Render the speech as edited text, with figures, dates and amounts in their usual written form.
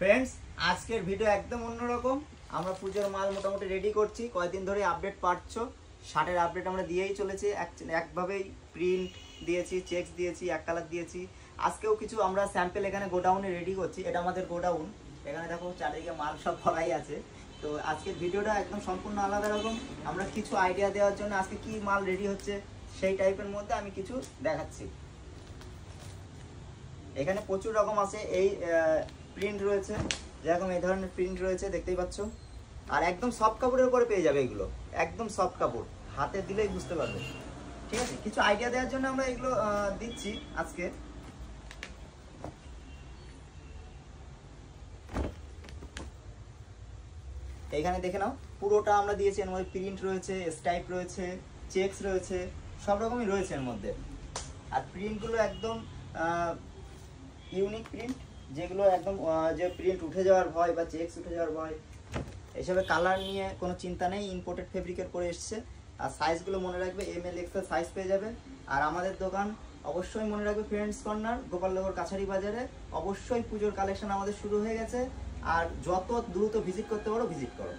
Friends आजकेर video एकदम अन्यरकम। আমরা পূজোর মাল মোটামুটি রেডি করছি, কয়েকদিন ধরে আপডেট পাচ্ছো। শার্টের আপডেট আমরা দিয়েই চলেছি, একভাবেই প্রিন্ট দিয়েছি, চেকস দিয়েছি, এক কালার দিয়েছি। আজকেও কিছু আমরা স্যাম্পল এখানে গোডাউনে রেডি করছি। এটা আমাদের গোডাউন, এখানে দেখো চারিদিকে মাল সব ভরাই আছে। তো আজকের ভিডিওটা একদম সম্পূর্ণ আলাদা রকম। আমরা কিছু আইডিয়া দেওয়ার জন্য আজকে কি মাল রেডি হচ্ছে সেই টাইপের মধ্যে আমি কিছু দেখাচ্ছি। এখানে প্রচুর রকম আছে, এই প্রিন্ট রয়েছে, যেরকম এই ধরনের প্রিন্ট রয়েছে দেখতেই পাচ্ছ। আর একদম সফট কাপড়ের উপরে পেয়ে যাবে এগুলো, একদম সফট কাপড়, হাতে দিলেই বুঝতে পারবে। ঠিক আছে, কিছু আইডিয়া দেওয়ার জন্য আমরা এগুলো দিচ্ছি আজকে। এইখানে দেখে নাও, পুরোটা আমরা দিয়েছি। এর মধ্যে প্রিন্ট রয়েছে, স্টাইপ রয়েছে, চেকস রয়েছে, সব রকমই রয়েছে এর মধ্যে। আর প্রিন্টগুলো একদম ইউনিক প্রিন্ট, যেগুলো একদম যে প্রিন্ট উঠে যাওয়ার ভয় বা চেকস উঠে যাওয়ার ভয়, এসবে কালার নিয়ে কোনো চিন্তা নেই। ইম্পোর্টেড ফেব্রিকের করে এসছে। আর সাইজগুলো মনে রাখবে, ML XL সাইজ পেয়ে যাবে। আর আমাদের দোকান অবশ্যই মনে রাখবে ফ্রেন্ডস কর্নার, গোপালনগর কাছারি বাজারে। অবশ্যই পুজোর কালেকশন আমাদের শুরু হয়ে গেছে। আর যত দ্রুত ভিজিট করতে পারো ভিজিট করো।